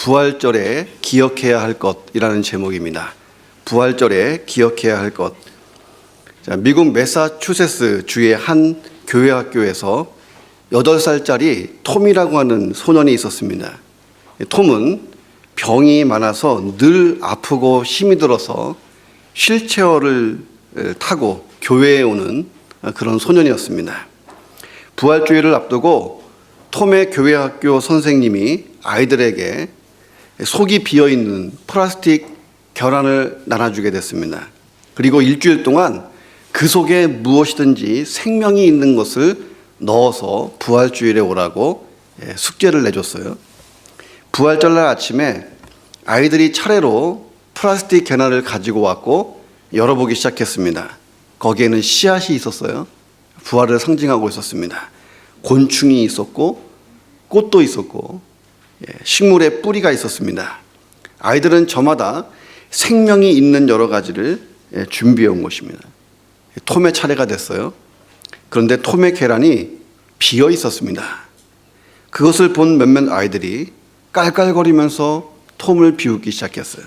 부활절에 기억해야 할 것이라는 제목입니다. 부활절에 기억해야 할 것. 자, 미국 매사추세츠 주의 한 교회 학교에서 8살짜리 톰이라고 하는 소년이 있었습니다. 톰은 병이 많아서 늘 아프고 힘이 들어서 휠체어를 타고 교회에 오는 그런 소년이었습니다. 부활주일을 앞두고 톰의 교회 학교 선생님이 아이들에게 속이 비어있는 플라스틱 계란을 나눠주게 됐습니다. 그리고 일주일 동안 그 속에 무엇이든지 생명이 있는 것을 넣어서 부활주일에 오라고 숙제를 내줬어요. 부활절날 아침에 아이들이 차례로 플라스틱 계란을 가지고 왔고 열어보기 시작했습니다. 거기에는 씨앗이 있었어요. 부활을 상징하고 있었습니다. 곤충이 있었고 꽃도 있었고 식물의 뿌리가 있었습니다. 아이들은 저마다 생명이 있는 여러 가지를 준비해 온 것입니다. 톰의 차례가 됐어요. 그런데 톰의 계란이 비어 있었습니다. 그것을 본 몇몇 아이들이 깔깔거리면서 톰을 비웃기 시작했어요.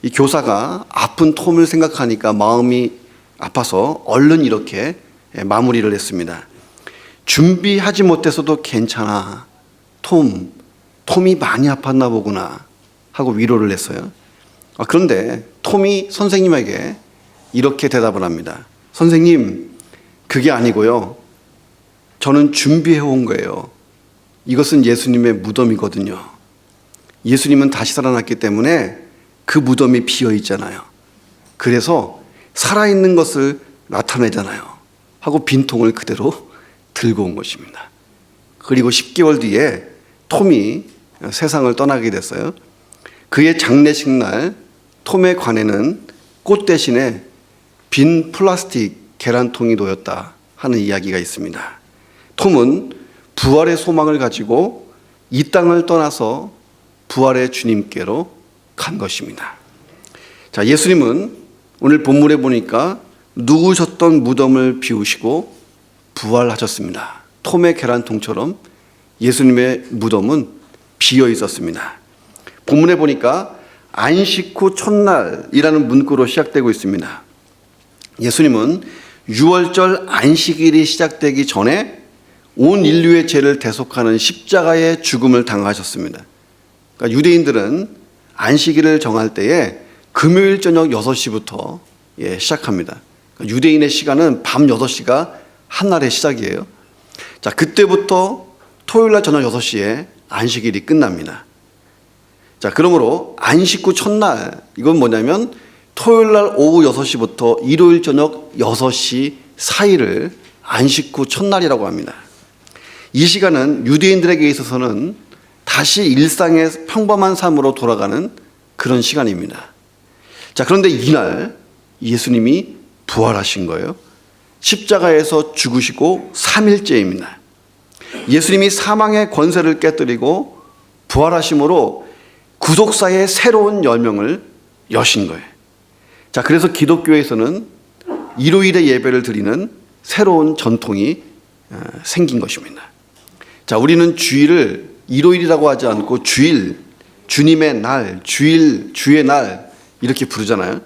이 교사가 아픈 톰을 생각하니까 마음이 아파서 얼른 이렇게 마무리를 했습니다. 준비하지 못해서도 괜찮아. 톰이 많이 아팠나 보구나 하고 위로를 했어요. 그런데 톰이 선생님에게 이렇게 대답을 합니다. 선생님, 그게 아니고요. 저는 준비해 온 거예요. 이것은 예수님의 무덤이거든요. 예수님은 다시 살아났기 때문에 그 무덤이 비어 있잖아요. 그래서 살아있는 것을 나타내잖아요. 하고 빈통을 그대로 들고 온 것입니다. 그리고 10개월 뒤에 톰이 세상을 떠나게 됐어요. 그의 장례식 날 톰의 관에는 꽃 대신에 빈 플라스틱 계란통이 놓였다 하는 이야기가 있습니다. 톰은 부활의 소망을 가지고 이 땅을 떠나서 부활의 주님께로 간 것입니다. 자, 예수님은 오늘 본문에 보니까 누우셨던 무덤을 비우시고 부활하셨습니다. 톰의 계란통처럼 예수님의 무덤은 비어 있었습니다. 본문에 보니까 안식 후 첫날이라는 문구로 시작되고 있습니다. 예수님은 6월절 안식일이 시작되기 전에 온 인류의 죄를 대속하는 십자가의 죽음을 당하셨습니다. 그러니까 유대인들은 안식일을 정할 때에 금요일 저녁 6시부터 시작합니다. 그러니까 유대인의 시간은 밤 6시가 한날의 시작이에요. 자, 그때부터 토요일날 저녁 6시에 안식일이 끝납니다. 자, 그러므로 안식 후 첫날, 이건 뭐냐면 토요일날 오후 6시부터 일요일 저녁 6시 사이를 안식 후 첫날이라고 합니다. 이 시간은 유대인들에게 있어서는 다시 일상의 평범한 삶으로 돌아가는 그런 시간입니다. 자, 그런데 이날 예수님이 부활하신 거예요. 십자가에서 죽으시고 3일째입니다. 예수님이 사망의 권세를 깨뜨리고 부활하심으로 구속사의 새로운 열명을 여신 거예요. 자, 그래서 기독교에서는 일요일에 예배를 드리는 새로운 전통이 생긴 것입니다. 자, 우리는 주일을 일요일이라고 하지 않고 주일, 주님의 날, 주의 날 이렇게 부르잖아요.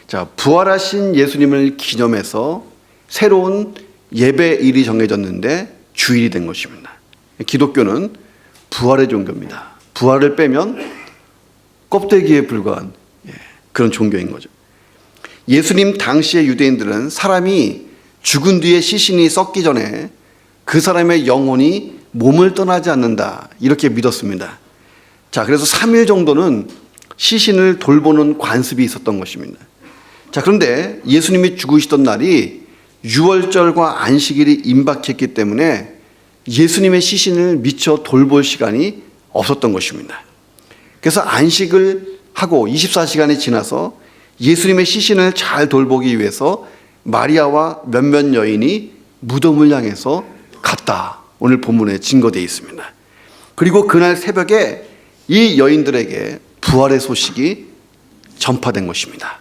자, 부활하신 예수님을 기념해서 새로운 예배일이 정해졌는데 주일이 된 것입니다. 기독교는 부활의 종교입니다. 부활을 빼면 껍데기에 불과한 그런 종교인 거죠. 예수님 당시의 유대인들은 사람이 죽은 뒤에 시신이 썩기 전에 그 사람의 영혼이 몸을 떠나지 않는다 이렇게 믿었습니다. 자, 그래서 3일 정도는 시신을 돌보는 관습이 있었던 것입니다. 자, 그런데 예수님이 죽으시던 날이 6월절과 안식일이 임박했기 때문에 예수님의 시신을 미처 돌볼 시간이 없었던 것입니다. 그래서 안식을 하고 24시간이 지나서 예수님의 시신을 잘 돌보기 위해서 마리아와 몇몇 여인이 무덤을 향해서 갔다. 오늘 본문에 증거되어 있습니다. 그리고 그날 새벽에 이 여인들에게 부활의 소식이 전파된 것입니다.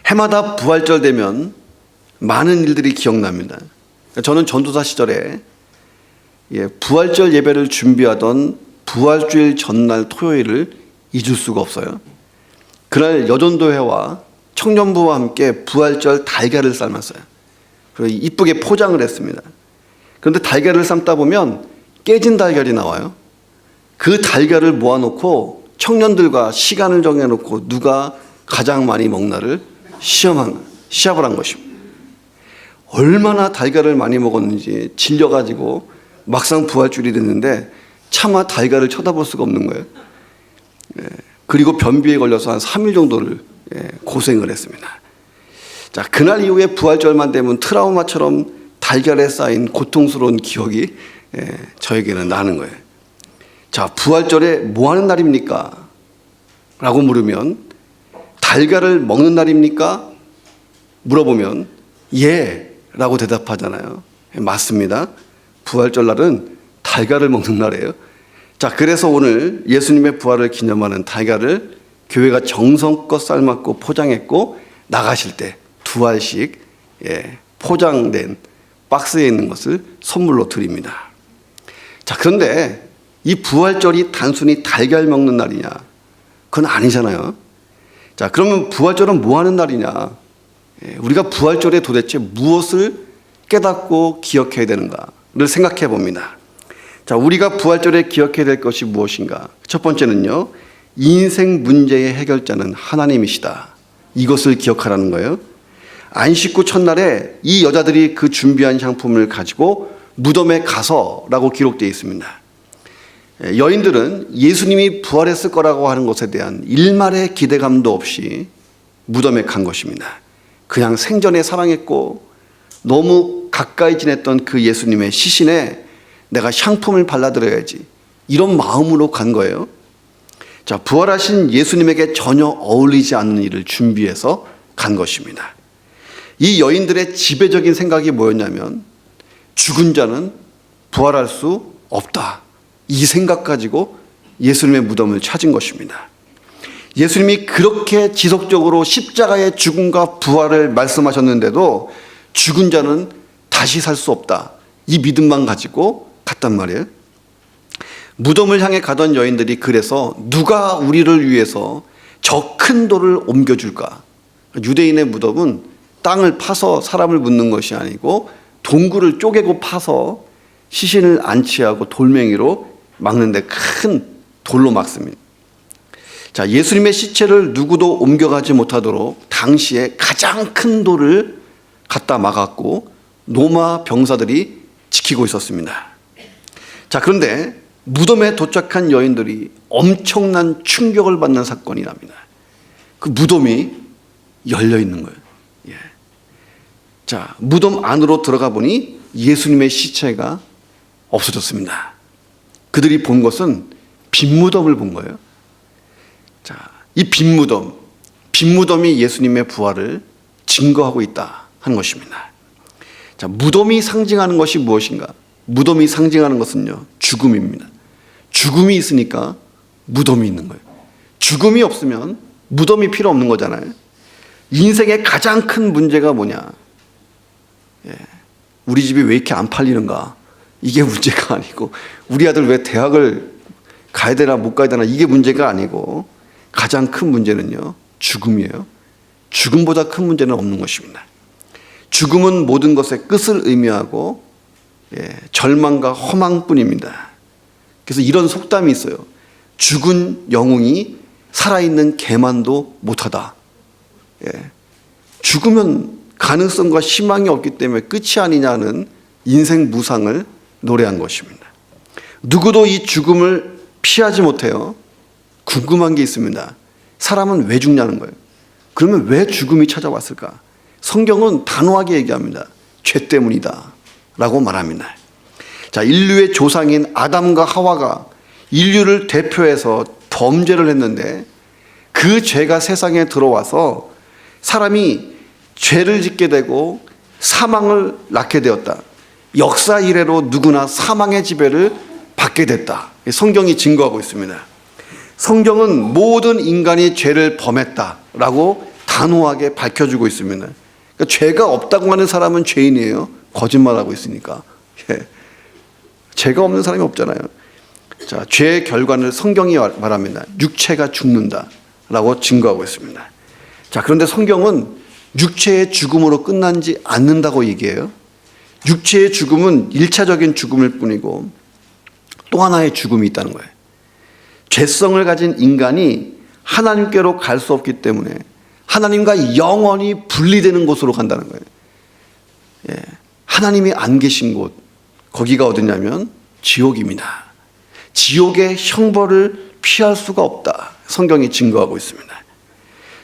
해마다 부활절 되면 많은 일들이 기억납니다. 저는 전도사 시절에 부활절 예배를 준비하던 부활주일 전날 토요일을 잊을 수가 없어요. 그날 여전도회와 청년부와 함께 부활절 달걀을 삶았어요. 그리고 이쁘게 포장을 했습니다. 그런데 달걀을 삶다 보면 깨진 달걀이 나와요. 그 달걀을 모아놓고 청년들과 시간을 정해놓고 누가 가장 많이 먹나를 시합을 한 것입니다. 얼마나 달걀을 많이 먹었는지 질려가지고 막상 부활줄이 됐는데 차마 달걀을 쳐다볼 수가 없는 거예요. 그리고 변비에 걸려서 한 3일 정도를 고생을 했습니다. 자, 그날 이후에 부활절만 되면 트라우마처럼 달걀에 쌓인 고통스러운 기억이 저에게는 나는 거예요. 자, 부활절에 뭐 하는 날입니까? 라고 물으면 달걀을 먹는 날입니까? 물어보면 예 라고 대답하잖아요. 맞습니다. 부활절 날은 달걀을 먹는 날이에요. 자, 그래서 오늘 예수님의 부활을 기념하는 달걀을 교회가 정성껏 삶았고 포장했고 나가실 때 2알씩 포장된 박스에 있는 것을 선물로 드립니다. 자, 그런데 이 부활절이 단순히 달걀 먹는 날이냐? 그건 아니잖아요. 자, 그러면 부활절은 뭐 하는 날이냐? 우리가 부활절에 도대체 무엇을 깨닫고 기억해야 되는가를 생각해 봅니다. 자, 우리가 부활절에 기억해야 될 것이 무엇인가? 첫 번째는요, 인생 문제의 해결자는 하나님이시다. 이것을 기억하라는 거예요. 안식구 첫날에 이 여자들이 그 준비한 향품을 가지고 무덤에 가서라고 기록되어 있습니다. 여인들은 예수님이 부활했을 거라고 하는 것에 대한 일말의 기대감도 없이 무덤에 간 것입니다. 그냥 생전에 사랑했고 너무 가까이 지냈던 그 예수님의 시신에 내가 향품을 발라드려야지, 이런 마음으로 간 거예요. 자, 부활하신 예수님에게 전혀 어울리지 않는 일을 준비해서 간 것입니다. 이 여인들의 지배적인 생각이 뭐였냐면 죽은 자는 부활할 수 없다, 이 생각 가지고 예수님의 무덤을 찾은 것입니다. 예수님이 그렇게 지속적으로 십자가의 죽음과 부활을 말씀하셨는데도 죽은 자는 다시 살 수 없다, 이 믿음만 가지고 갔단 말이에요. 무덤을 향해 가던 여인들이 그래서 누가 우리를 위해서 저 큰 돌을 옮겨줄까? 유대인의 무덤은 땅을 파서 사람을 묻는 것이 아니고 동굴을 쪼개고 파서 시신을 안치하고 돌멩이로 막는데 큰 돌로 막습니다. 자, 예수님의 시체를 누구도 옮겨가지 못하도록 당시에 가장 큰 돌을 갖다 막았고 로마 병사들이 지키고 있었습니다. 자, 그런데 무덤에 도착한 여인들이 엄청난 충격을 받는 사건이 납니다. 그 무덤이 열려 있는 거예요. 자, 무덤 안으로 들어가 보니 예수님의 시체가 없어졌습니다. 그들이 본 것은 빈 무덤을 본 거예요. 자, 이 빈 무덤이 예수님의 부활을 증거하고 있다 하는 것입니다. 자, 무덤이 상징하는 것이 무엇인가? 무덤이 상징하는 것은요, 죽음입니다. 죽음이 있으니까 무덤이 있는 거예요. 죽음이 없으면 무덤이 필요 없는 거잖아요. 인생의 가장 큰 문제가 뭐냐? 우리 집이 왜 이렇게 안 팔리는가? 이게 문제가 아니고, 우리 아들 왜 대학을 가야 되나 못 가야 되나, 이게 문제가 아니고, 가장 큰 문제는요, 죽음이에요. 죽음보다 큰 문제는 없는 것입니다. 죽음은 모든 것의 끝을 의미하고 절망과 허망뿐입니다. 그래서 이런 속담이 있어요. 죽은 영웅이 살아있는 개만도 못하다. 죽으면 가능성과 희망이 없기 때문에 끝이 아니냐는 인생 무상을 노래한 것입니다. 누구도 이 죽음을 피하지 못해요. 궁금한 게 있습니다. 사람은 왜 죽냐는 거예요. 그러면 왜 죽음이 찾아왔을까? 성경은 단호하게 얘기합니다. 죄 때문이다 라고 말합니다. 자, 인류의 조상인 아담과 하와가 인류를 대표해서 범죄를 했는데 그 죄가 세상에 들어와서 사람이 죄를 짓게 되고 사망을 낳게 되었다. 역사 이래로 누구나 사망의 지배를 받게 됐다. 성경이 증거하고 있습니다. 성경은 모든 인간이 죄를 범했다라고 단호하게 밝혀주고 있습니다. 그러니까 죄가 없다고 하는 사람은 죄인이에요. 거짓말하고 있으니까. 죄가 없는 사람이 없잖아요. 자, 죄의 결과는 성경이 말합니다. 육체가 죽는다라고 증거하고 있습니다. 자, 그런데 성경은 육체의 죽음으로 끝나지 않는다고 얘기해요. 육체의 죽음은 1차적인 죽음일 뿐이고 또 하나의 죽음이 있다는 거예요. 죄성을 가진 인간이 하나님께로 갈 수 없기 때문에 하나님과 영원히 분리되는 곳으로 간다는 거예요. 예, 하나님이 안 계신 곳, 거기가 어디냐면 지옥입니다. 지옥의 형벌을 피할 수가 없다. 성경이 증거하고 있습니다.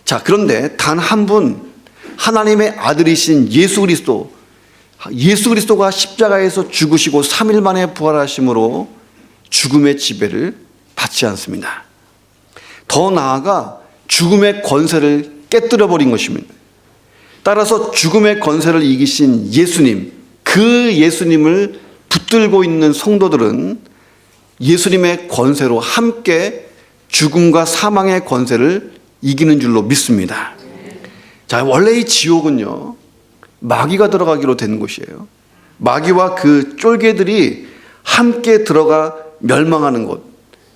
자, 그런데 단 한 분, 하나님의 아들이신 예수 그리스도가 십자가에서 죽으시고 3일 만에 부활하심으로 죽음의 지배를 받지 않습니다. 더 나아가 죽음의 권세를 깨뜨려 버린 것입니다. 따라서 죽음의 권세를 이기신 예수님, 그 예수님을 붙들고 있는 성도들은 예수님의 권세로 함께 죽음과 사망의 권세를 이기는 줄로 믿습니다. 자, 원래 이 지옥은요, 마귀가 들어가기로 된 곳이에요. 마귀와 그 쫄개들이 함께 들어가 멸망하는 곳.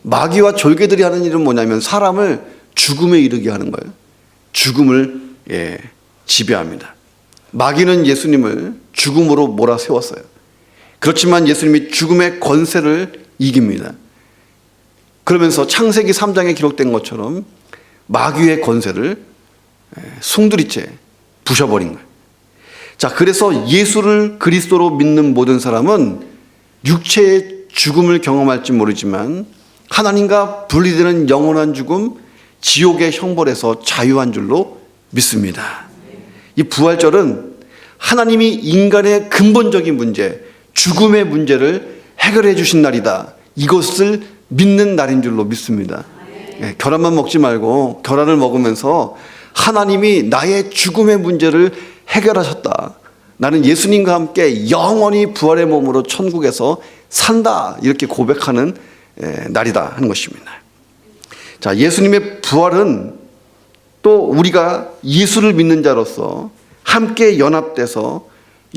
마귀와 졸개들이 하는 일은 뭐냐면 사람을 죽음에 이르게 하는 거예요. 죽음을 지배합니다. 마귀는 예수님을 죽음으로 몰아세웠어요. 그렇지만 예수님이 죽음의 권세를 이깁니다. 그러면서 창세기 3장에 기록된 것처럼 마귀의 권세를 숭두리째 부셔버린 거예요. 자, 그래서 예수를 그리스도로 믿는 모든 사람은 육체의 죽음을 경험할지 모르지만 하나님과 분리되는 영원한 죽음, 지옥의 형벌에서 자유한 줄로 믿습니다. 이 부활절은 하나님이 인간의 근본적인 문제, 죽음의 문제를 해결해 주신 날이다. 이것을 믿는 날인 줄로 믿습니다. 계란만 먹지 말고 계란을 먹으면서 하나님이 나의 죽음의 문제를 해결하셨다. 나는 예수님과 함께 영원히 부활의 몸으로 천국에서 산다. 이렇게 고백하는 날이다 하는 것입니다. 자, 예수님의 부활은 또 우리가 예수를 믿는 자로서 함께 연합돼서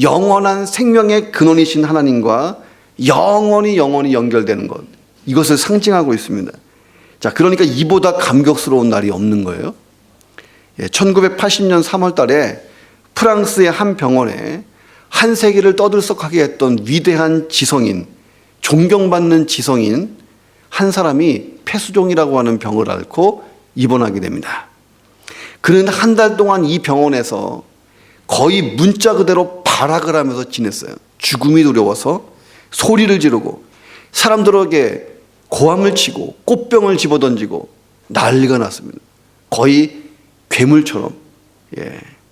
영원한 생명의 근원이신 하나님과 영원히 연결되는 것, 이것을 상징하고 있습니다. 자, 그러니까 이보다 감격스러운 날이 없는 거예요. 1980년 3월 달에 프랑스의 한 병원에 한 세계를 떠들썩하게 했던 위대한 지성인, 존경받는 지성인 한 사람이 폐수종이라고 하는 병을 앓고 입원하게 됩니다. 그는 한 달 동안 이 병원에서 거의 문자 그대로 발악을 하면서 지냈어요. 죽음이 두려워서 소리를 지르고 사람들에게 고함을 치고 꽃병을 집어던지고 난리가 났습니다. 거의 괴물처럼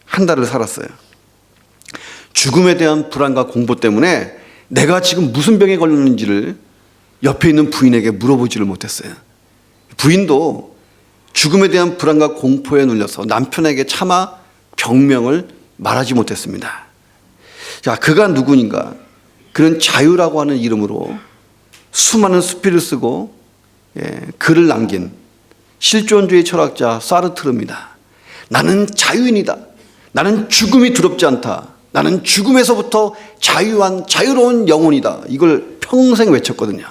한 달을 살았어요. 죽음에 대한 불안과 공포 때문에 내가 지금 무슨 병에 걸렸는지를 옆에 있는 부인에게 물어보지를 못했어요. 부인도 죽음에 대한 불안과 공포에 눌려서 남편에게 차마 병명을 말하지 못했습니다. 자, 그가 누구인가? 그는 자유라고 하는 이름으로 수많은 수필을 쓰고 글을 남긴 실존주의 철학자 사르트르입니다. 나는 자유인이다. 나는 죽음이 두렵지 않다. 나는 죽음에서부터 자유로운 영혼이다. 이걸 평생 외쳤거든요.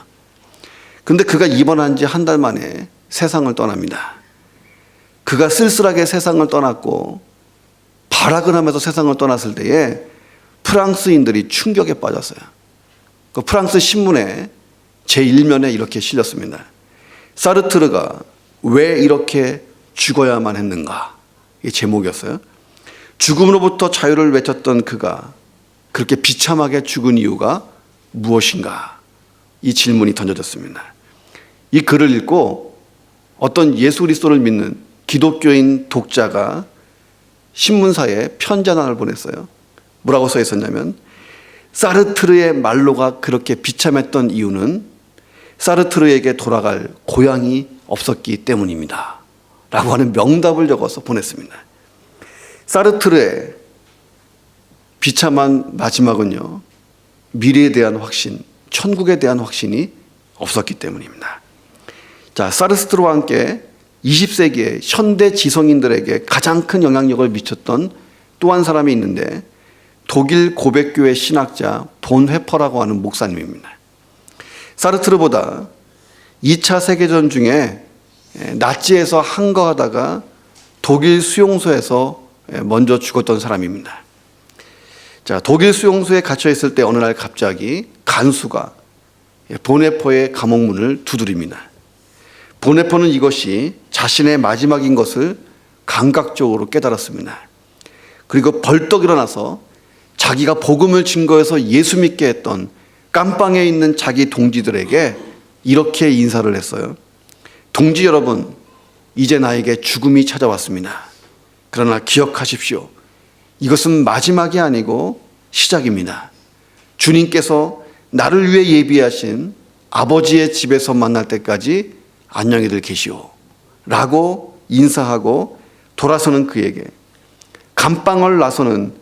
그런데 그가 입원한 지 한 달 만에 세상을 떠납니다. 그가 쓸쓸하게 세상을 떠났고 발악을 하면서 세상을 떠났을 때에 프랑스인들이 충격에 빠졌어요. 그 프랑스 신문에 제1면에 이렇게 실렸습니다. 사르트르가 왜 이렇게 죽어야만 했는가? 이게 제목이었어요. 죽음으로부터 자유를 외쳤던 그가 그렇게 비참하게 죽은 이유가 무엇인가? 이 질문이 던져졌습니다. 이 글을 읽고 어떤 예수 그리스도를 믿는 기독교인 독자가 신문사에 편지 하나를 보냈어요. 뭐라고 써 있었냐면, 사르트르의 말로가 그렇게 비참했던 이유는 사르트르에게 돌아갈 고향이 없었기 때문입니다. 라고 하는 명답을 적어서 보냈습니다. 사르트르의 비참한 마지막은요, 미래에 대한 확신, 천국에 대한 확신이 없었기 때문입니다. 자, 사르트르와 함께 20세기의 현대 지성인들에게 가장 큰 영향력을 미쳤던 또 한 사람이 있는데, 독일 고백교회 신학자 본 회퍼라고 하는 목사님입니다. 사르트르보다 2차 세계전 중에 나치에서 항거하다가 독일 수용소에서 먼저 죽었던 사람입니다. 자, 독일 수용소에 갇혀 있을 때 어느 날 갑자기 간수가 보네포의 감옥문을 두드립니다. 보네포는 이것이 자신의 마지막인 것을 감각적으로 깨달았습니다. 그리고 벌떡 일어나서 자기가 복음을 증거해서 예수 믿게 했던 깜빵에 있는 자기 동지들에게 이렇게 인사를 했어요. 동지 여러분, 이제 나에게 죽음이 찾아왔습니다. 그러나 기억하십시오. 이것은 마지막이 아니고 시작입니다. 주님께서 나를 위해 예비하신 아버지의 집에서 만날 때까지 안녕히들 계시오. 라고 인사하고 돌아서는 그에게 감방을 나서는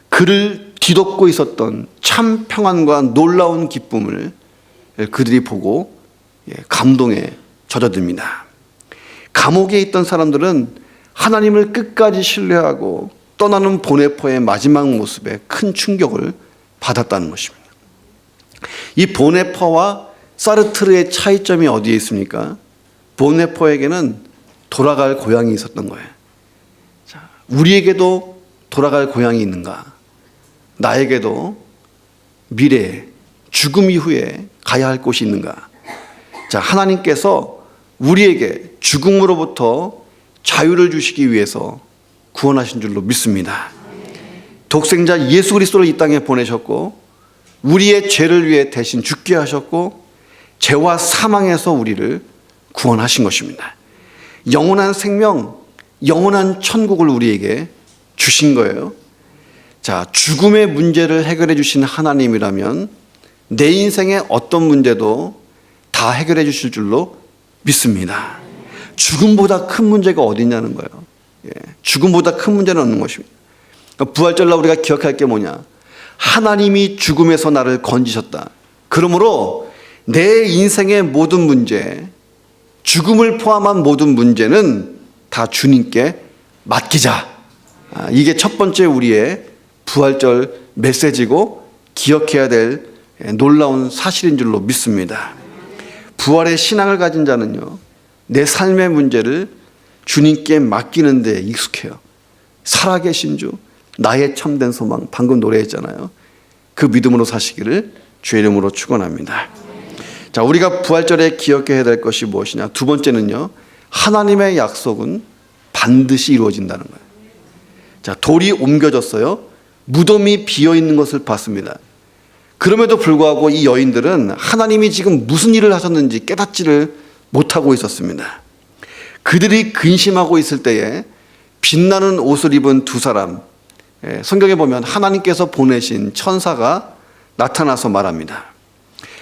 그를 뒤덮고 있었던 참 평안과 놀라운 기쁨을 그들이 보고 감동에 젖어듭니다. 감옥에 있던 사람들은 하나님을 끝까지 신뢰하고 떠나는 보네포의 마지막 모습에 큰 충격을 받았다는 것입니다. 이 보네포와 사르트르의 차이점이 어디에 있습니까? 보네포에게는 돌아갈 고향이 있었던 거예요. 자, 우리에게도 돌아갈 고향이 있는가? 나에게도 미래에 죽음 이후에 가야 할 곳이 있는가? 자, 하나님께서 우리에게 죽음으로부터 자유를 주시기 위해서 구원하신 줄로 믿습니다. 독생자 예수 그리스도를 이 땅에 보내셨고 우리의 죄를 위해 대신 죽게 하셨고 죄와 사망에서 우리를 구원하신 것입니다. 영원한 생명, 영원한 천국을 우리에게 주신 거예요. 자, 죽음의 문제를 해결해 주신 하나님이라면 내 인생의 어떤 문제도 다 해결해 주실 줄로 믿습니다. 죽음보다 큰 문제가 어디 있냐는 거예요. 죽음보다 큰 문제는 없는 것입니다. 그러니까 부활절날 우리가 기억할 게 뭐냐? 하나님이 죽음에서 나를 건지셨다. 그러므로 내 인생의 모든 문제, 죽음을 포함한 모든 문제는 다 주님께 맡기자. 이게 첫 번째 우리의 부활절 메시지고 기억해야 될 놀라운 사실인 줄로 믿습니다. 부활의 신앙을 가진 자는요, 내 삶의 문제를 주님께 맡기는 데 익숙해요. 살아계신 주, 나의 참된 소망, 방금 노래했잖아요. 그 믿음으로 사시기를 주의 이름으로 축원합니다. 자, 우리가 부활절에 기억해야 될 것이 무엇이냐? 두 번째는요, 하나님의 약속은 반드시 이루어진다는 거예요. 자, 돌이 옮겨졌어요. 무덤이 비어 있는 것을 봤습니다. 그럼에도 불구하고 이 여인들은 하나님이 지금 무슨 일을 하셨는지 깨닫지를 못하고 있었습니다. 그들이 근심하고 있을 때에 빛나는 옷을 입은 두 사람, 성경에 보면 하나님께서 보내신 천사가 나타나서 말합니다.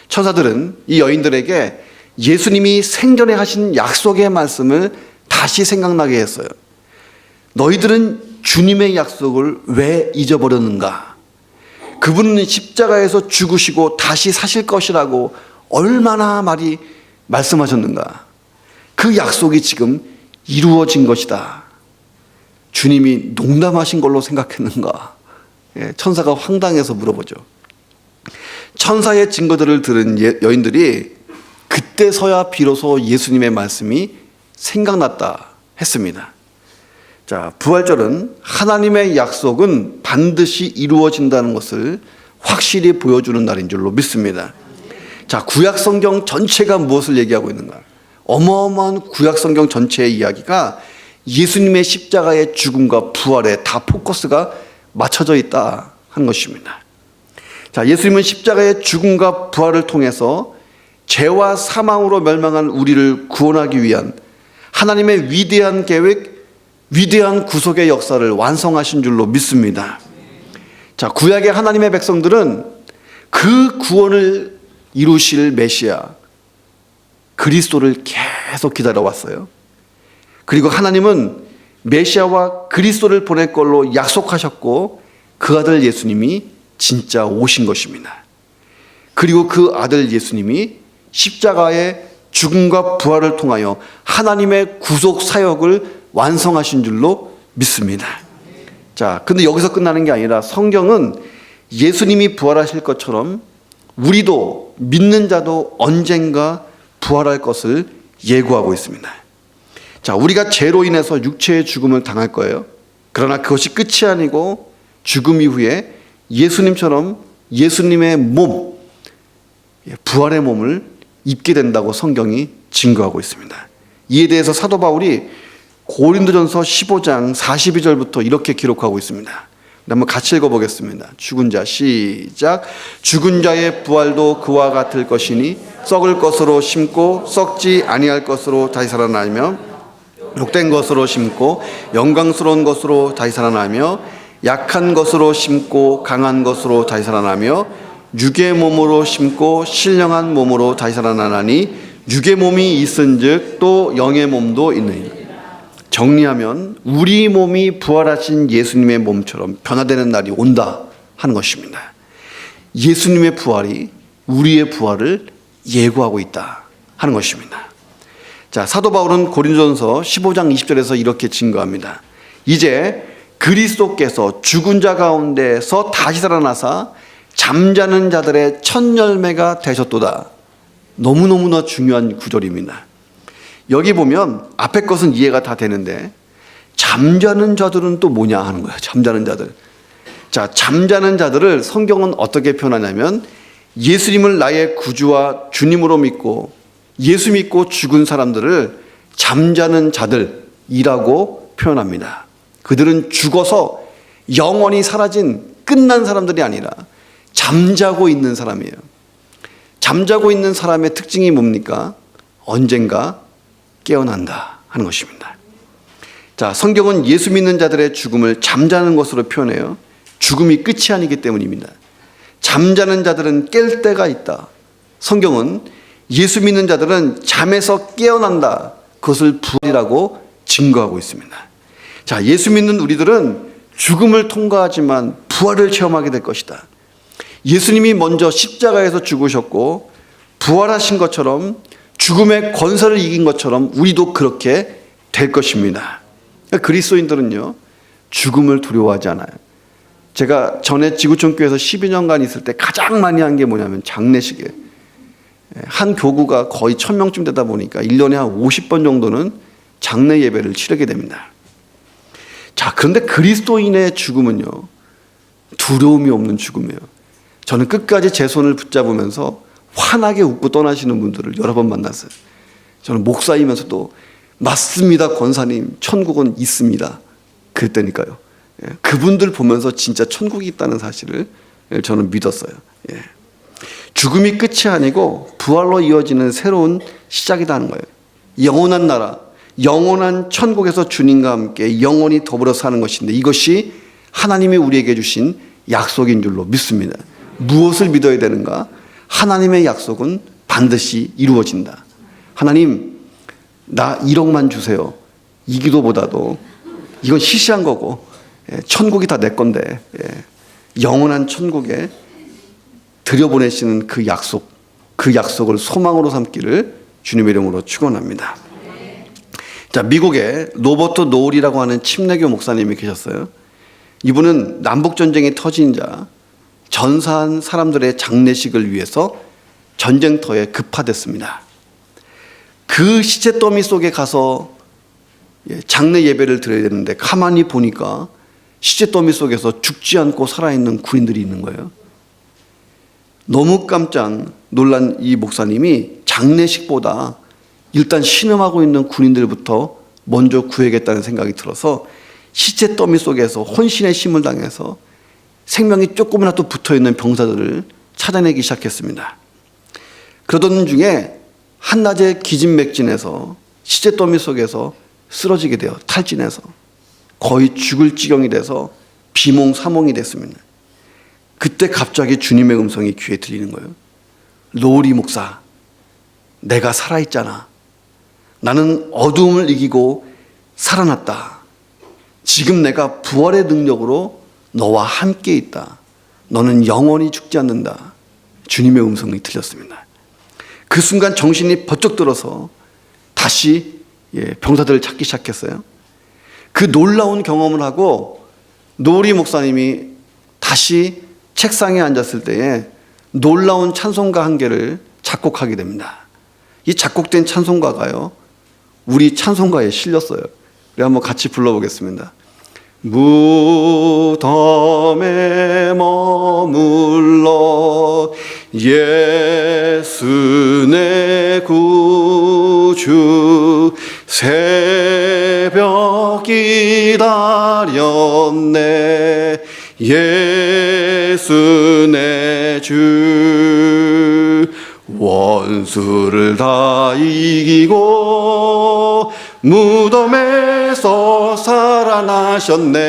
천사들은 이 여인들에게 예수님이 생전에 하신 약속의 말씀을 다시 생각나게 했어요. 너희들은 주님의 약속을 왜 잊어버렸는가? 그분은 십자가에서 죽으시고 다시 사실 것이라고 얼마나 많이 말씀하셨는가? 그 약속이 지금 이루어진 것이다. 주님이 농담하신 걸로 생각했는가? 천사가 황당해서 물어보죠. 천사의 증거들을 들은 여인들이 그때서야 비로소 예수님의 말씀이 생각났다 했습니다. 자, 부활절은 하나님의 약속은 반드시 이루어진다는 것을 확실히 보여주는 날인 줄로 믿습니다. 자, 구약성경 전체가 무엇을 얘기하고 있는가? 어마어마한 구약성경 전체의 이야기가 예수님의 십자가의 죽음과 부활에 다 포커스가 맞춰져 있다 한 것입니다. 자, 예수님은 십자가의 죽음과 부활을 통해서 죄와 사망으로 멸망한 우리를 구원하기 위한 하나님의 위대한 계획, 위대한 구속의 역사를 완성하신 줄로 믿습니다. 자, 구약의 하나님의 백성들은 그 구원을 이루실 메시아 그리스도를 계속 기다려왔어요. 그리고 하나님은 메시아와 그리스도를 보낼 걸로 약속하셨고 그 아들 예수님이 진짜 오신 것입니다. 그리고 그 아들 예수님이 십자가의 죽음과 부활을 통하여 하나님의 구속 사역을 완성하신 줄로 믿습니다. 자, 근데 여기서 끝나는 게 아니라 성경은 예수님이 부활하실 것처럼 우리도 믿는 자도 언젠가 부활할 것을 예고하고 있습니다. 자, 우리가 죄로 인해서 육체의 죽음을 당할 거예요. 그러나 그것이 끝이 아니고 죽음 이후에 예수님처럼 예수님의 몸, 부활의 몸을 입게 된다고 성경이 증거하고 있습니다. 이에 대해서 사도 바울이 고린도전서 15장 42절부터 이렇게 기록하고 있습니다. 한번 같이 읽어보겠습니다. 죽은 자, 시작. 죽은 자의 부활도 그와 같을 것이니 썩을 것으로 심고 썩지 아니할 것으로 다시 살아나며 욕된 것으로 심고 영광스러운 것으로 다시 살아나며 약한 것으로 심고 강한 것으로 다시 살아나며 육의 몸으로 심고 신령한 몸으로 다시 살아나나니 육의 몸이 있은즉 또 영의 몸도 있느니라. 정리하면 우리 몸이 부활하신 예수님의 몸처럼 변화되는 날이 온다 하는 것입니다. 예수님의 부활이 우리의 부활을 예고하고 있다 하는 것입니다. 자, 사도 바울은 고린도전서 15장 20절에서 이렇게 증거합니다. 이제 그리스도께서 죽은 자 가운데서 다시 살아나사 잠자는 자들의 첫 열매가 되셨도다. 너무너무나 중요한 구절입니다. 여기 보면 앞에 것은 이해가 다 되는데 잠자는 자들은 또 뭐냐 하는 거예요. 잠자는 자들. 자, 잠자는 자들을 성경은 어떻게 표현하냐면 예수님을 나의 구주와 주님으로 믿고 예수 믿고 죽은 사람들을 잠자는 자들이라고 표현합니다. 그들은 죽어서 영원히 사라진 끝난 사람들이 아니라 잠자고 있는 사람이에요. 잠자고 있는 사람의 특징이 뭡니까? 언젠가 깨어난다 하는 것입니다. 자, 성경은 예수 믿는 자들의 죽음을 잠자는 것으로 표현해요. 죽음이 끝이 아니기 때문입니다. 잠자는 자들은 깰 때가 있다. 성경은 예수 믿는 자들은 잠에서 깨어난다. 그것을 부활이라고 증거하고 있습니다. 자, 예수 믿는 우리들은 죽음을 통과하지만 부활을 체험하게 될 것이다. 예수님이 먼저 십자가에서 죽으셨고 부활하신 것처럼 죽음의 권세를 이긴 것처럼 우리도 그렇게 될 것입니다. 그리스도인들은요, 죽음을 두려워하지 않아요. 제가 전에 지구촌교회에서 12년간 있을 때 가장 많이 한 게 뭐냐면 장례식이에요. 한 교구가 거의 1000명쯤 되다 보니까 1년에 한 50번 정도는 장례 예배를 치르게 됩니다. 자, 그런데 그리스도인의 죽음은요, 두려움이 없는 죽음이에요. 저는 끝까지 제 손을 붙잡으면서 환하게 웃고 떠나시는 분들을 여러 번 만났어요. 저는 목사이면서도 맞습니다, 권사님. 천국은 있습니다. 그랬다니까요. 그분들 보면서 진짜 천국이 있다는 사실을 저는 믿었어요. 죽음이 끝이 아니고 부활로 이어지는 새로운 시작이라는 거예요. 영원한 나라, 영원한 천국에서 주님과 함께 영원히 더불어 사는 것인데 이것이 하나님이 우리에게 주신 약속인 줄로 믿습니다. 무엇을 믿어야 되는가? 하나님의 약속은 반드시 이루어진다. 하나님, 나 1억만 주세요. 이 기도보다도 이건 시시한 거고 천국이 다 내 건데 영원한 천국에 들여보내시는 그 약속을 소망으로 삼기를 주님의 이름으로 축원합니다. 자, 미국에 로버트 노울이라고 하는 침례교 목사님이 계셨어요. 이분은 남북전쟁이 터진 자 전사한 사람들의 장례식을 위해서 전쟁터에 급파됐습니다. 그 시체 더미 속에 가서 장례 예배를 드려야 되는데 가만히 보니까 시체 더미 속에서 죽지 않고 살아있는 군인들이 있는 거예요. 너무 깜짝 놀란 이 목사님이 장례식보다 일단 신음하고 있는 군인들부터 먼저 구해야겠다는 생각이 들어서 시체 더미 속에서 혼신의 힘을 당해서 생명이 조금이라도 붙어있는 병사들을 찾아내기 시작했습니다. 그러던 중에 한낮에 기진맥진해서 시체 더미 속에서 쓰러지게 돼요. 탈진해서 거의 죽을 지경이 돼서 비몽사몽이 됐습니다. 그때 갑자기 주님의 음성이 귀에 들리는 거예요. 노을이 목사, 내가 살아있잖아. 나는 어두움을 이기고 살아났다. 지금 내가 부활의 능력으로 너와 함께 있다. 너는 영원히 죽지 않는다. 주님의 음성이 들렸습니다. 그 순간 정신이 번쩍 들어서 다시 병사들을 찾기 시작했어요. 그 놀라운 경험을 하고 노을이 목사님이 다시 책상에 앉았을 때에 놀라운 찬송가 한 개를 작곡하게 됩니다. 이 작곡된 찬송가가요, 우리 찬송가에 실렸어요. 우리 한번 같이 불러보겠습니다. 무덤에 머물러 예수 내 구주 새벽 기다렸네 예수 내 주 원수를 다 이기고 무덤에서 살아나셨네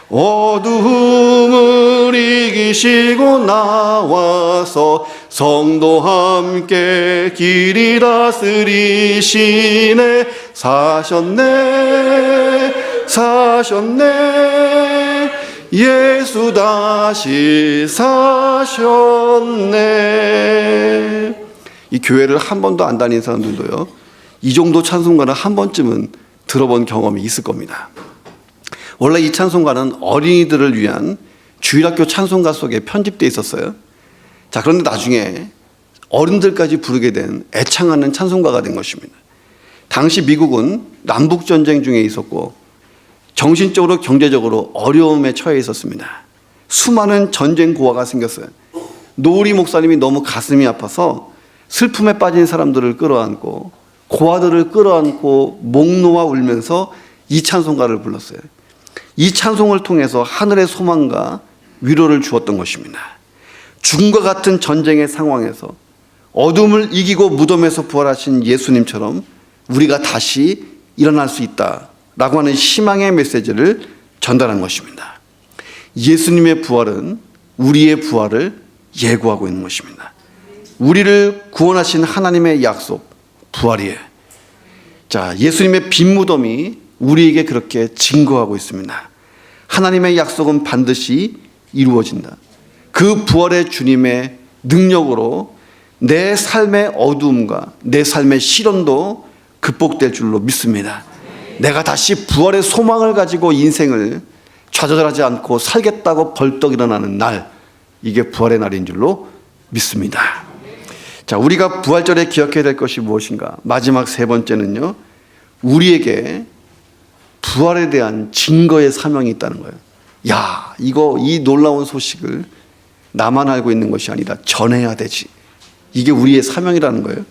어두움을 이기시고 나와서 성도 함께 길이 다스리시네 사셨네 예수 다시 사셨네. 이 교회를 한 번도 안 다닌 사람들도요, 이 정도 찬송가는 한 번쯤은 들어본 경험이 있을 겁니다. 원래 이 찬송가는 어린이들을 위한 주일학교 찬송가 속에 편집되어 있었어요. 자, 그런데 나중에 어른들까지 부르게 된 애창하는 찬송가가 된 것입니다. 당시 미국은 남북전쟁 중에 있었고 정신적으로 경제적으로 어려움에 처해 있었습니다. 수많은 전쟁 고아가 생겼어요. 노우리 목사님이 너무 가슴이 아파서 슬픔에 빠진 사람들을 끌어안고 고아들을 끌어안고 목 놓아 울면서 이 찬송가를 불렀어요. 이 찬송을 통해서 하늘의 소망과 위로를 주었던 것입니다. 죽음과 같은 전쟁의 상황에서 어둠을 이기고 무덤에서 부활하신 예수님처럼 우리가 다시 일어날 수 있다라고 하는 희망의 메시지를 전달한 것입니다. 예수님의 부활은 우리의 부활을 예고하고 있는 것입니다. 우리를 구원하신 하나님의 약속, 부활이에요. 자, 예수님의 빈 무덤이 우리에게 그렇게 증거하고 있습니다. 하나님의 약속은 반드시 이루어진다. 그 부활의 주님의 능력으로 내 삶의 어두움과 내 삶의 시련도 극복될 줄로 믿습니다. 내가 다시 부활의 소망을 가지고 인생을 좌절하지 않고 살겠다고 벌떡 일어나는 날, 이게 부활의 날인 줄로 믿습니다. 자, 우리가 부활절에 기억해야 될 것이 무엇인가? 마지막 세 번째는요, 우리에게 부활에 대한 증거의 사명이 있다는 거예요. 야, 이 놀라운 소식을 나만 알고 있는 것이 아니라 전해야 되지. 이게 우리의 사명이라는 거예요.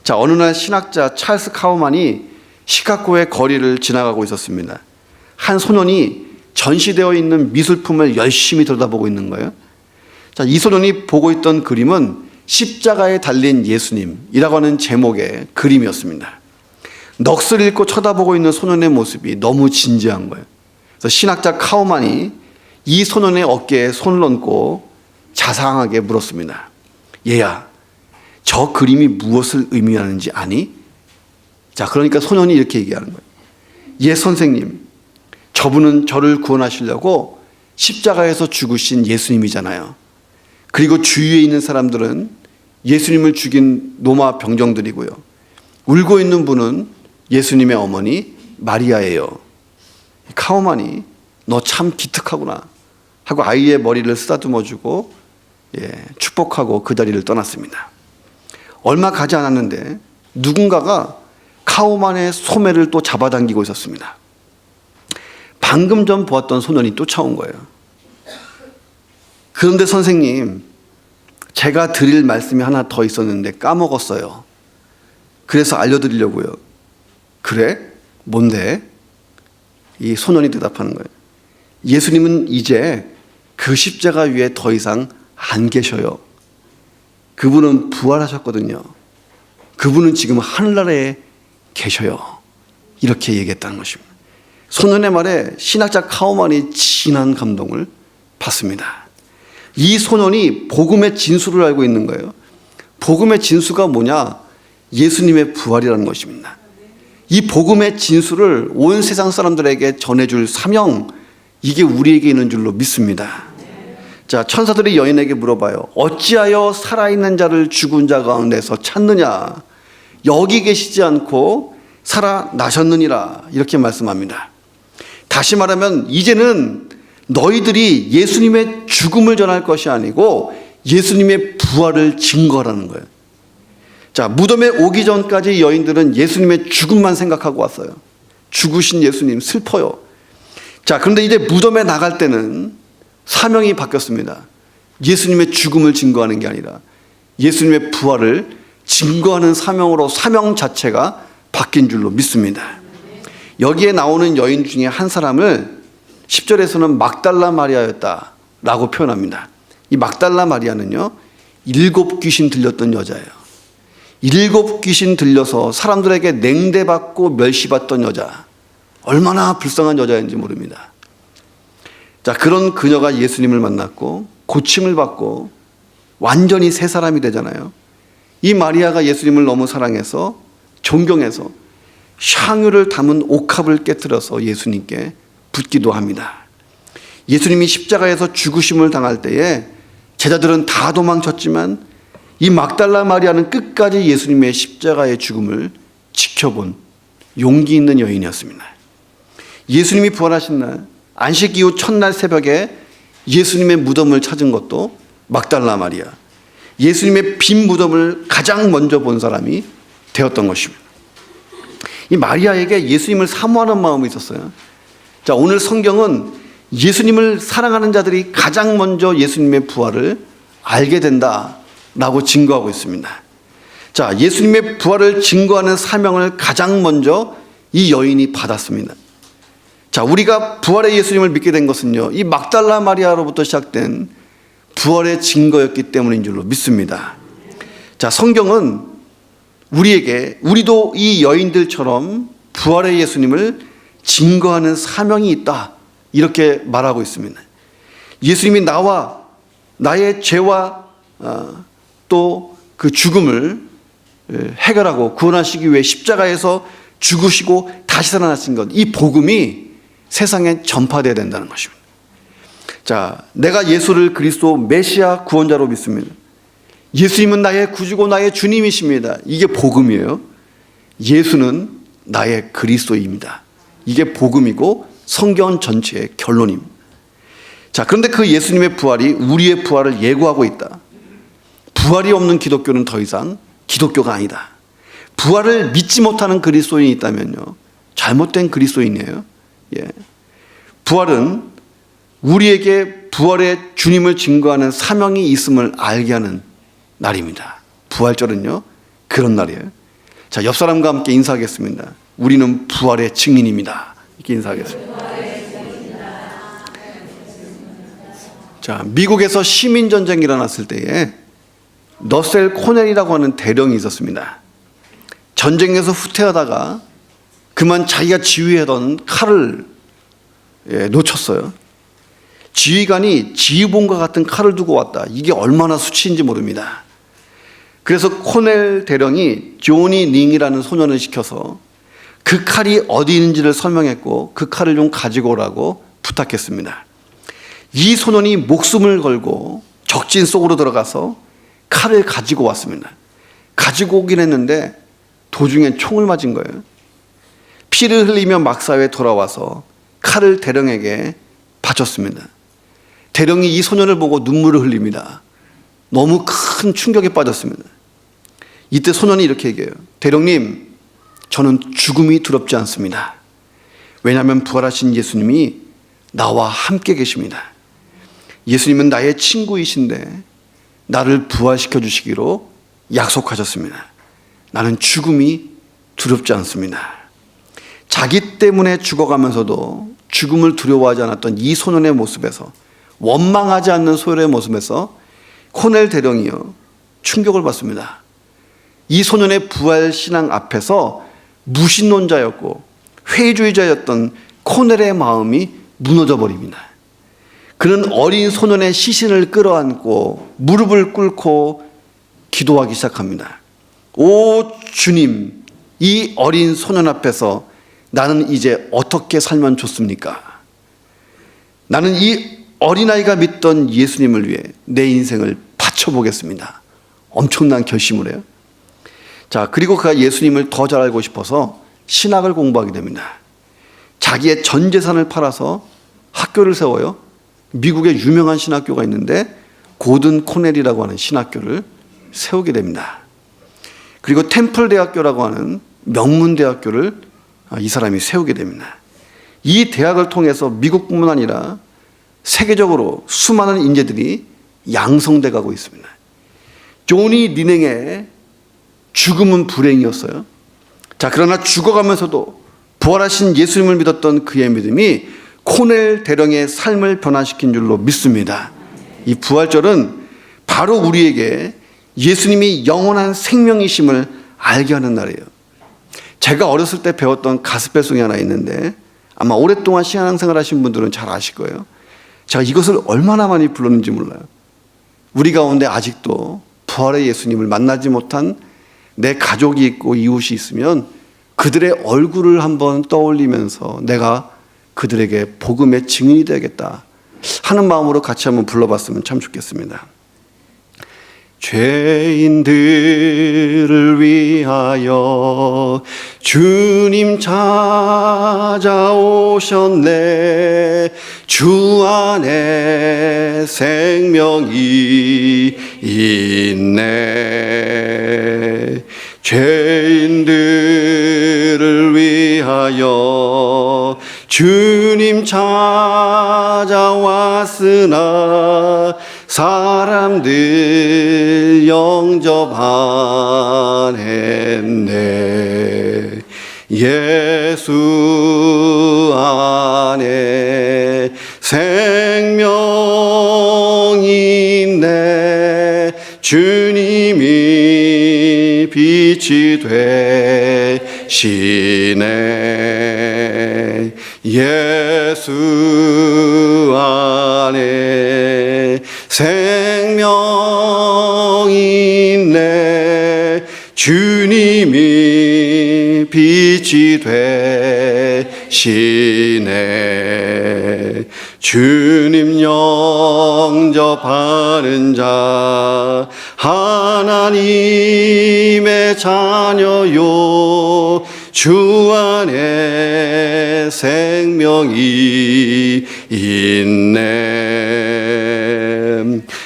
자, 어느 날 신학자 찰스 카우만이 시카고의 거리를 지나가고 있었습니다. 한 소년이 전시되어 있는 미술품을 열심히 들여다보고 있는 거예요. 자, 이 소년이 보고 있던 그림은 십자가에 달린 예수님이라고 하는 제목의 그림이었습니다. 넋을 잃고 쳐다보고 있는 소년의 모습이 너무 진지한 거예요. 그래서 신학자 카우만이 이 소년의 어깨에 손을 얹고 자상하게 물었습니다. 얘야, 저 그림이 무엇을 의미하는지 아니? 자, 그러니까 소년이 이렇게 얘기하는 거예요. 예, 선생님, 저분은 저를 구원하시려고 십자가에서 죽으신 예수님이잖아요. 그리고 주위에 있는 사람들은 예수님을 죽인 로마 병정들이고요. 울고 있는 분은 예수님의 어머니 마리아예요. 카우만이 너 참 기특하구나 하고 아이의 머리를 쓰다듬어주고 축복하고 그 자리를 떠났습니다. 얼마 가지 않았는데 누군가가 카우만의 소매를 또 잡아당기고 있었습니다. 방금 전 보았던 소년이 쫓아온 거예요. 그런데 선생님, 제가 드릴 말씀이 하나 더 있었는데 까먹었어요. 그래서 알려드리려고요. 그래? 뭔데? 이 소년이 대답하는 거예요. 예수님은 이제 그 십자가 위에 더 이상 안 계셔요. 그분은 부활하셨거든요. 그분은 지금 하늘나라에 계셔요. 이렇게 얘기했다는 것입니다. 소년의 말에 신학자 카우만이 진한 감동을 받습니다. 이 소년이 복음의 진수를 알고 있는 거예요. 복음의 진수가 뭐냐? 예수님의 부활이라는 것입니다. 이 복음의 진수를 온 세상 사람들에게 전해줄 사명, 이게 우리에게 있는 줄로 믿습니다. 자, 천사들이 여인에게 물어봐요. 어찌하여 살아있는 자를 죽은 자 가운데서 찾느냐? 여기 계시지 않고 살아나셨느니라. 이렇게 말씀합니다. 다시 말하면 이제는 너희들이 예수님의 죽음을 전할 것이 아니고 예수님의 부활을 증거하라는 거예요. 자, 무덤에 오기 전까지 여인들은 예수님의 죽음만 생각하고 왔어요. 죽으신 예수님 슬퍼요. 자, 그런데 이제 무덤에 나갈 때는 사명이 바뀌었습니다. 예수님의 죽음을 증거하는 게 아니라 예수님의 부활을 증거하는 사명으로 사명 자체가 바뀐 줄로 믿습니다. 여기에 나오는 여인 중에 한 사람을 10절에서는 막달라 마리아였다라고 표현합니다. 이 막달라 마리아는요, 7 귀신 들렸던 여자예요. 7 귀신 들려서 사람들에게 냉대받고 멸시받던 여자. 얼마나 불쌍한 여자인지 모릅니다. 자, 그런 그녀가 예수님을 만났고 고침을 받고 완전히 새 사람이 되잖아요. 이 마리아가 예수님을 너무 사랑해서 존경해서 향유를 담은 옥합을 깨뜨려서 예수님께 붓기도 합니다. 예수님이 십자가에서 죽으심을 당할 때에 제자들은 다 도망쳤지만 이 막달라 마리아는 끝까지 예수님의 십자가의 죽음을 지켜본 용기 있는 여인이었습니다. 예수님이 부활하신 날 안식 이후 첫날 새벽에 예수님의 무덤을 찾은 것도 막달라 마리아, 예수님의 빈 무덤을 가장 먼저 본 사람이 되었던 것입니다. 이 마리아에게 예수님을 사모하는 마음이 있었어요. 자, 오늘 성경은 예수님을 사랑하는 자들이 가장 먼저 예수님의 부활을 알게 된다라고 증거하고 있습니다. 자, 예수님의 부활을 증거하는 사명을 가장 먼저 이 여인이 받았습니다. 자, 우리가 부활의 예수님을 믿게 된 것은요, 이 막달라 마리아로부터 시작된 부활의 증거였기 때문인 줄로 믿습니다. 자, 성경은 우리도 이 여인들처럼 부활의 예수님을 증거하는 사명이 있다, 이렇게 말하고 있습니다. 예수님이 나의 죄와 또 그 죽음을 해결하고 구원하시기 위해 십자가에서 죽으시고 다시 살아나신 것, 이 복음이 세상에 전파되어야 된다는 것입니다. 자, 내가 예수를 그리스도 메시아 구원자로 믿습니다. 예수님은 나의 구주고 나의 주님이십니다. 이게 복음이에요. 예수는 나의 그리스도입니다. 이게 복음이고 성경 전체의 결론입니다. 자, 그런데 그 예수님의 부활이 우리의 부활을 예고하고 있다. 부활이 없는 기독교는 더 이상 기독교가 아니다. 부활을 믿지 못하는 그리스도인이 있다면요, 잘못된 그리스도인이에요. 예. 부활은 우리에게 부활의 주님을 증거하는 사명이 있음을 알게 하는 날입니다. 부활절은요, 그런 날이에요. 자, 옆 사람과 함께 인사하겠습니다. 우리는 부활의 증인입니다. 이렇게 인사하겠습니다. 자, 미국에서 시민전쟁이 일어났을 때에 러셀 코넬이라고 하는 대령이 있었습니다. 전쟁에서 후퇴하다가 그만 자기가 지휘하던 칼을 놓쳤어요. 지휘관이 지휘봉과 같은 칼을 두고 왔다. 이게 얼마나 수치인지 모릅니다. 그래서 코넬 대령이 조니 링이라는 소년을 시켜서 그 칼이 어디 있는지를 설명했고 그 칼을 좀 가지고 오라고 부탁했습니다. 이 소년이 목숨을 걸고 적진 속으로 들어가서 칼을 가지고 왔습니다. 가지고 오긴 했는데 도중에 총을 맞은 거예요. 피를 흘리며 막사에 돌아와서 칼을 대령에게 바쳤습니다. 대령이 이 소년을 보고 눈물을 흘립니다. 너무 큰 충격에 빠졌습니다. 이때 소년이 이렇게 얘기해요. 대령님, 저는 죽음이 두렵지 않습니다. 왜냐하면 부활하신 예수님이 나와 함께 계십니다. 예수님은 나의 친구이신데 나를 부활시켜 주시기로 약속하셨습니다. 나는 죽음이 두렵지 않습니다. 자기 때문에 죽어가면서도 죽음을 두려워하지 않았던 이 소년의 모습에서, 원망하지 않는 소년의 모습에서 코넬 대령이요, 충격을 받습니다. 이 소년의 부활 신앙 앞에서 무신론자였고 회의주의자였던 코넬의 마음이 무너져 버립니다. 그는 어린 소년의 시신을 끌어안고 무릎을 꿇고 기도하기 시작합니다. 오 주님, 이 어린 소년 앞에서 나는 이제 어떻게 살면 좋습니까? 나는 이 어린아이가 믿던 예수님을 위해 내 인생을 바쳐보겠습니다. 엄청난 결심을 해요. 자, 그리고 그가 예수님을 더 잘 알고 싶어서 신학을 공부하게 됩니다. 자기의 전 재산을 팔아서 학교를 세워요. 미국에 유명한 신학교가 있는데 고든 코넬이라고 하는 신학교를 세우게 됩니다. 그리고 템플대학교라고 하는 명문대학교를 이 사람이 세우게 됩니다. 이 대학을 통해서 미국뿐만 아니라 세계적으로 수많은 인재들이 양성돼 가고 있습니다. 조니 리냉의 죽음은 불행이었어요. 자, 그러나 죽어가면서도 부활하신 예수님을 믿었던 그의 믿음이 코넬 대령의 삶을 변화시킨 줄로 믿습니다. 이 부활절은 바로 우리에게 예수님이 영원한 생명이심을 알게 하는 날이에요. 제가 어렸을 때 배웠던 가스펠송이 하나 있는데 아마 오랫동안 신앙생활 하신 분들은 잘 아실 거예요. 제가 이것을 얼마나 많이 불렀는지 몰라요. 우리 가운데 아직도 부활의 예수님을 만나지 못한 내 가족이 있고 이웃이 있으면 그들의 얼굴을 한번 떠올리면서 내가 그들에게 복음의 증인이 되겠다 하는 마음으로 같이 한번 불러봤으면 참 좋겠습니다. 죄인들을 위하여 주님 찾아오셨네. 주 안에 생명이 있네. 죄인들을 위하여 주님 찾아왔으나 사람들 영접 안 했네. 예수 안에 생명이 있네. 주님이 빛이 되시네. 예수 안에 생명이 있네. 주님이 빛이 되시네. 주님 영접하는 자 하나님의 자녀요. 주 안에 생명이 있네.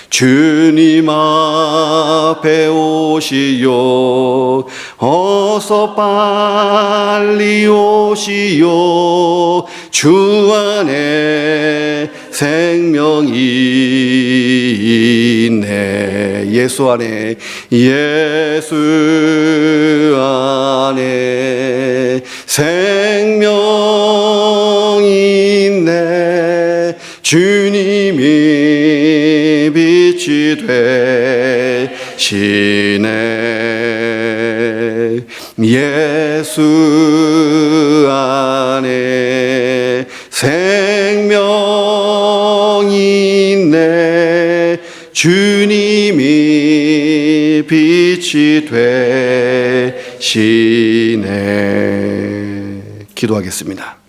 주님 앞에 오시오. 어서 빨리 오시오. 주 안에 생명이 있네. 예수 안에, 예수 안에 생명이 있네. 주님이 빛이 되시네. 예수 안에 생명이 있네. 주님이 빛이 되시네. 기도하겠습니다.